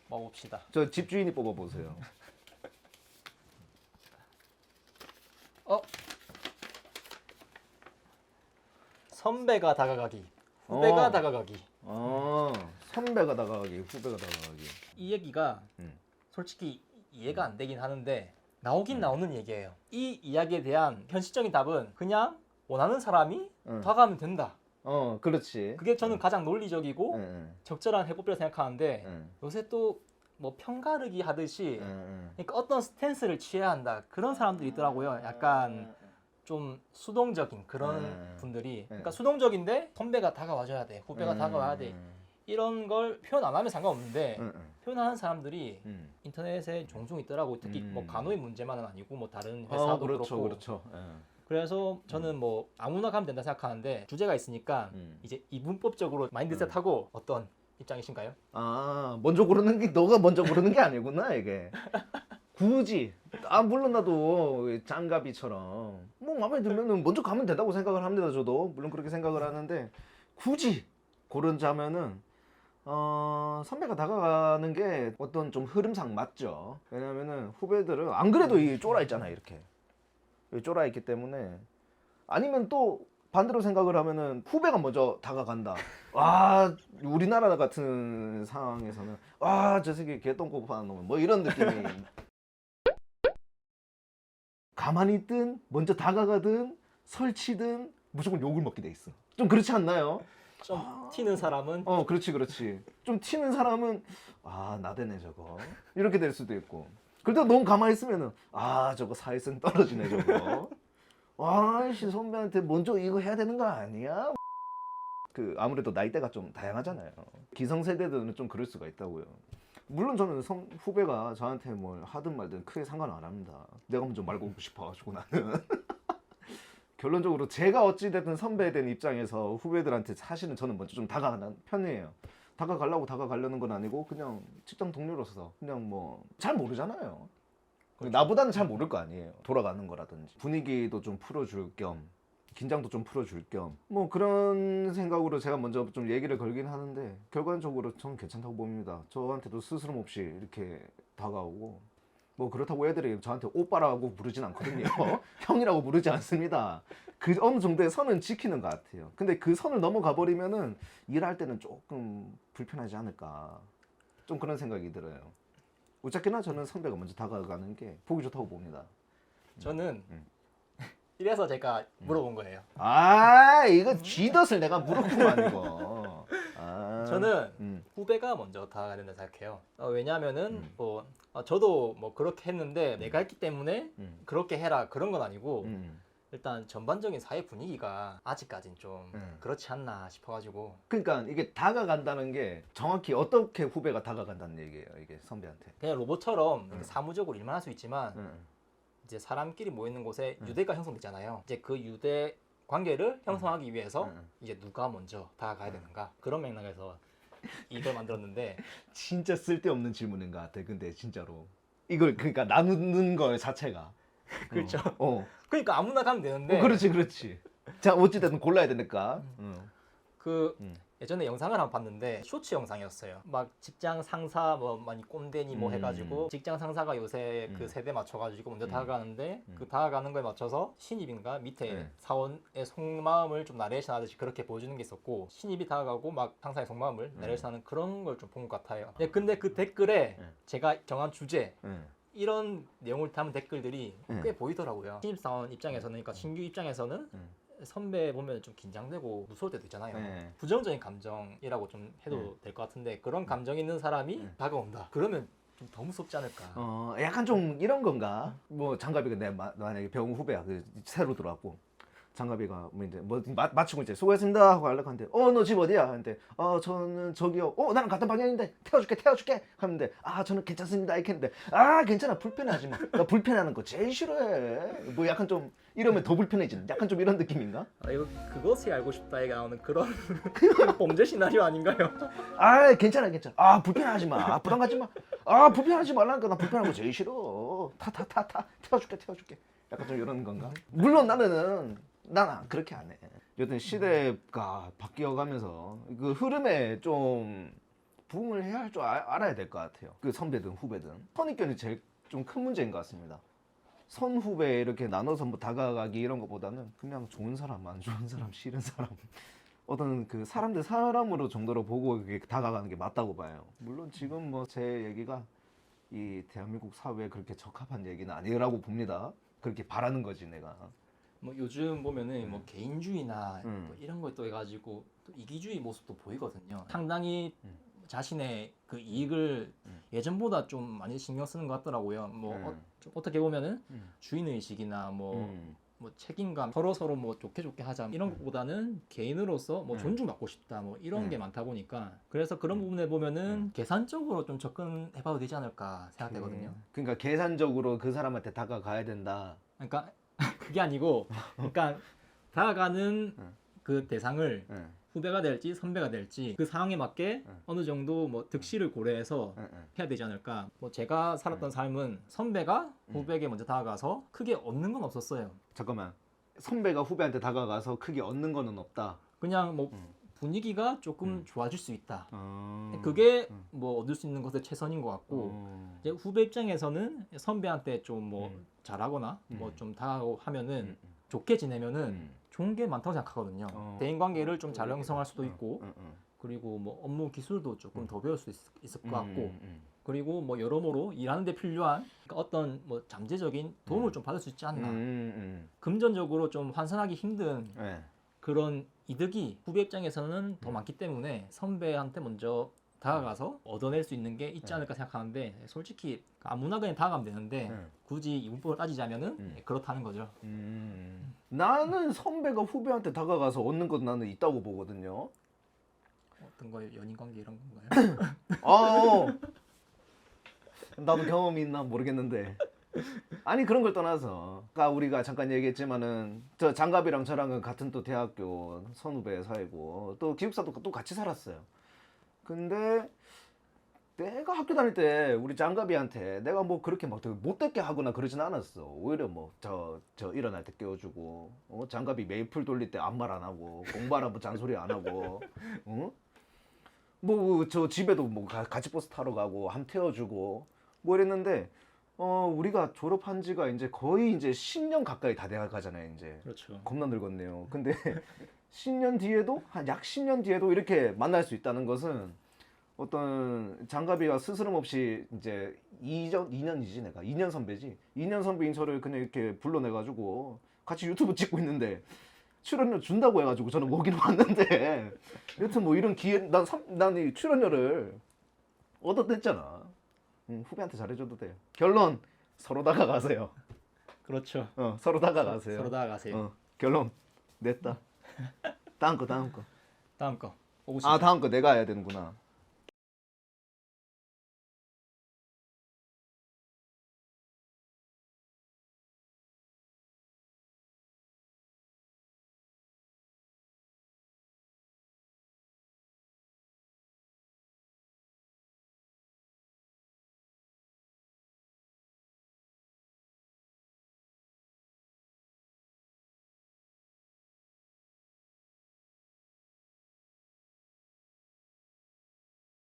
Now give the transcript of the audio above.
먹읍시다. 저 집주인이 뽑아보세요. 선배가 다가가기, 후배가 어. 다가가기. 선배가 다가가기, 후배가 다가가기. 이 얘기가 솔직히 이해가 안 되긴 하는데 나오긴 나오는 얘기예요. 이 이야기에 대한 현실적인 답은 그냥 원하는 사람이 다가가면 된다. 그렇지. 그게 저는 가장 논리적이고 적절한 해법이라고 생각하는데 요새 또 뭐 편가르기 하듯이 그러니까 어떤 스탠스를 취해야 한다 그런 사람들이 있더라고요. 약간 좀 수동적인 그런 분들이 그러니까 수동적인데 선배가 다가와줘야 돼, 후배가 다가와야 돼 이런 걸 표현 안 하면 상관없는데 표현하는 사람들이 인터넷에 종종 있더라고. 특히 뭐 간호의 문제만은 아니고 뭐 다른 회사도 그렇죠, 그렇고. 그렇죠. 그래서 저는 뭐 아무나 가면 된다 생각하는데 주제가 있으니까 이제 이분법적으로 마인드셋하고 어떤 입장이신가요? 먼저 고르는 게 너가 먼저 고르는 게 아니구나 이게. 굳이 물론 나도 장가비처럼 뭐 마음에 들면은 먼저 가면 된다고 생각을 합니다. 저도 물론 그렇게 생각을 하는데 굳이 고르자면은 선배가 다가가는 게 어떤 좀 흐름상 맞죠. 왜냐면은 후배들은 안 그래도 이 쫄아 있잖아 이렇게 쫄아 있기 때문에. 아니면 또 반대로 생각을 하면은 후배가 먼저 다가간다. 와, 우리나라 같은 상황에서는 저 새끼 개똥꼬 파는 놈 뭐 이런 느낌이. 가만히 있든 먼저 다가가든 설치든 무조건 욕을 먹게 돼 있어. 좀 그렇지 않나요? 좀 튀는 사람은 그렇지. 좀 튀는 사람은 나대네 저거 이렇게 될 수도 있고. 그래도 너무 가만히 있으면은 저거 사회성 떨어지네 저거. 아이씨 선배한테 먼저 이거 해야 되는 거 아니야? 아무래도 나이대가 좀 다양하잖아요. 기성세대들은 좀 그럴 수가 있다고요. 물론 저는 후배가 저한테 뭘 하든 말든 크게 상관 안 합니다. 내가 먼저 말 걸고 싶어가지고 나는. 결론적으로 제가 어찌됐든 선배에 대한 입장에서 후배들한테 사실은 저는 먼저 좀 다가가는 편이에요. 다가가려는 건 아니고 그냥 직장 동료로서 그냥 뭐 잘 모르잖아요. 그렇죠. 나보다는 잘 모를 거 아니에요. 돌아가는 거라든지 분위기도 좀 풀어줄 겸 긴장도 좀 풀어줄 겸 뭐 그런 생각으로 제가 먼저 좀 얘기를 걸긴 하는데 결과적으로 저는 괜찮다고 봅니다. 저한테도 스스럼 없이 이렇게 다가오고 뭐 그렇다고 애들이 저한테 오빠라고 부르진 않거든요. 형이라고 부르지 않습니다. 그 어느 정도의 선은 지키는 것 같아요. 근데 그 선을 넘어가 버리면은 일할 때는 조금 불편하지 않을까 좀 그런 생각이 들어요. 어차피나 저는 선배가 먼저 다가가는 게 보기 좋다고 봅니다. 저는 이래서 제가 물어본 거예요. 이거 쥐덫을 내가 물었구만 이거. 저는 후배가 먼저 다가가야 된다 생각해요. 왜냐하면은 뭐 저도 뭐 그렇게 했는데 내가 했기 때문에 그렇게 해라 그런 건 아니고 일단 전반적인 사회 분위기가 아직까진 좀 그렇지 않나 싶어가지고. 그러니까 이게 다가간다는 게 정확히 어떻게 후배가 다가간다는 얘기예요 이게 선배한테. 그냥 로봇처럼 이렇게 사무적으로 일만 할 수 있지만 이제 사람끼리 모이는 곳에 유대가 형성되잖아요. 이제 그 유대 관계를 형성하기 위해서 이제 누가 먼저 다가가야 되는가 그런 맥락에서 이걸 만들었는데 진짜 쓸데없는 질문인 것 같아. 근데 진짜로 이걸 그러니까 나누는 거 자체가 그렇죠. 그러니까 아무나 가면 되는데. 그렇지. 자 어찌됐든 골라야 되니까. 예전에 영상을 한번 봤는데 쇼츠 영상이었어요. 막 직장 상사 뭐 많이 꼰대니 뭐 해가지고 직장 상사가 요새 그 세대 맞춰가지고 먼저 다가가는데 그 다가가는 거에 맞춰서 신입인가 밑에 사원의 속마음을 좀 나레이션 하듯이 그렇게 보여주는 게 있었고 신입이 다가가고 막 상사의 속마음을 나레이션하는 그런 걸 좀 본 것 같아요. 근데 그 댓글에 제가 정한 주제 이런 내용을 담은 댓글들이 꽤 보이더라고요. 신입사원 입장에서는, 그러니까 신규 입장에서는 선배 보면 좀 긴장되고 무서울 때도 있잖아요. 부정적인 감정이라고 좀 해도 될 것 같은데 그런 감정 있는 사람이 다가온다. 그러면 좀 더 무섭지 않을까. 약간 좀 이런 건가? 뭐 장갑이가 내 만약에 배운 후배야. 새로 들어왔고 장갑이가 뭐 이제 뭐 마치고 이제 수고했습니다 하고 하려고 하는데 너 집 어디야? 하는데 저는 저기요. 나랑 같은 방향인데 태워줄게 하는데 저는 괜찮습니다 이렇게 했는데 괜찮아 불편해하지 마. 나 불편해하는 거 제일 싫어해. 뭐 약간 좀 이러면 더 불편해지는 약간 좀 이런 느낌인가? 이거 그것이 알고 싶다에 나오는 그런 범죄 시나리오 아닌가요? 괜찮아 불편하지 마. 부담 갖지 마. 불편하지 말라니까. 나 불편한 거 제일 싫어. 타 태워줄게 약간 좀 이런 건가? 물론 나는 그렇게 안 해. 여튼 시대가 바뀌어가면서 그 흐름에 좀 부응을 해야 할 줄 알아야 될 것 같아요. 그 선배든 후배든 선입견이 제일 좀 큰 문제인 것 같습니다. 선후배 이렇게 나눠서 뭐 다가가기 이런 것보다는 그냥 좋은 사람, 안 좋은 사람, 싫은 사람 어떤 그 사람들 사람으로 정도로 보고 이렇게 다가가는 게 맞다고 봐요. 물론 지금 뭐 제 얘기가 이 대한민국 사회에 그렇게 적합한 얘기는 아니라고 봅니다. 그렇게 바라는 거지 내가. 뭐 요즘 보면은 뭐 개인주의나 음. 또 이런 걸 또 해가지고 또 이기주의 모습도 보이거든요. 상당히 자신의 그 이익을 예전보다 좀 많이 신경 쓰는 것 같더라고요. 뭐 좀 어떻게 보면은 주인 의식이나 뭐 책임감 서로 뭐 좋게 하자 이런 것보다는 개인으로서 뭐 존중받고 싶다 뭐 이런 게 많다 보니까 그래서 그런 부분에 보면은 계산적으로 좀 접근해봐도 되지 않을까 생각되거든요. 그러니까 계산적으로 그 사람한테 다가가야 된다. 그러니까 그게 아니고 그러니까 다가가는 그 대상을 후배가 될지 선배가 될지 그 상황에 맞게 어느 정도 뭐 득실을 고려해서 해야 되지 않을까. 뭐 제가 살았던 삶은 선배가 후배에게 먼저 다가가서 크게 얻는 건 없었어요. 잠깐만. 선배가 후배한테 다가가서 크게 얻는 거는 없다. 그냥 뭐 분위기가 조금 좋아질 수 있다. 어... 그게 뭐 얻을 수 있는 것의 최선인 것 같고 이제 후배 입장에서는 선배한테 좀 뭐 잘하거나 뭐 좀 다가가고 하면은 좋게 지내면은 좋은 게 많다고 생각하거든요. 대인 관계를 좀 잘 형성할 수도 있고 그리고 뭐 업무 기술도 조금 더 배울 수 있을 것 같고 그리고 뭐 여러모로 일하는 데 필요한 어떤 뭐 잠재적인 도움을 좀 받을 수 있지 않나. 금전적으로 좀 환산하기 힘든 그런 이득이 후배 입장에서는 더 많기 때문에 선배한테 먼저 다가가서 얻어낼 수 있는 게 있지 않을까 생각하는데 솔직히 아무나 그냥 다가가면 되는데 굳이 이 문법을 따지자면은 그렇다는 거죠. 나는 선배가 후배한테 다가가서 얻는 건 나는 있다고 보거든요. 어떤 거예요? 연인 관계 이런 건가요? 나도 경험이 있나 모르겠는데. 아니 그런 걸 떠나서 아까 우리가 잠깐 얘기했지만은 저 장갑이랑 저랑은 같은 또 대학교 선후배 사이고 또 기숙사도 또 같이 살았어요. 근데 내가 학교 다닐 때 우리 장갑이한테 내가 뭐 그렇게 막 되게 못되게 하거나 그러진 않았어. 오히려 뭐 저 일어날 때 깨워주고 장갑이 메이플 돌릴 때 아무 말 안 하고 공부하라고 잔소리 안 하고 뭐 저 집에도 뭐 같이 버스 타러 가고 함 태워주고 뭐 이랬는데 우리가 졸업한 지가 이제 거의 이제 10년 가까이 다 돼 가잖아요. 이제 그렇죠. 겁나 늙었네요. 근데 10년 뒤에도 한 약 10년 뒤에도 이렇게 만날 수 있다는 것은 어떤 장갑이가 스스럼 없이 이제 2년이지 내가 2년 선배지 2년 선배인 저를 그냥 이렇게 불러내가지고 같이 유튜브 찍고 있는데 출연료 준다고 해가지고 저는 오긴 왔는데 여튼 뭐 이런 기회 난 이 출연료를 얻어냈잖아. 후배한테 잘해줘도 돼요. 결론 서로 다가가세요. 그렇죠. 서로 다가가세요. 서로 다가가세요. 결론 냈다. 다음 거. 다음 거 보고 싶어요. 다음 거 내가 해야 되는구나.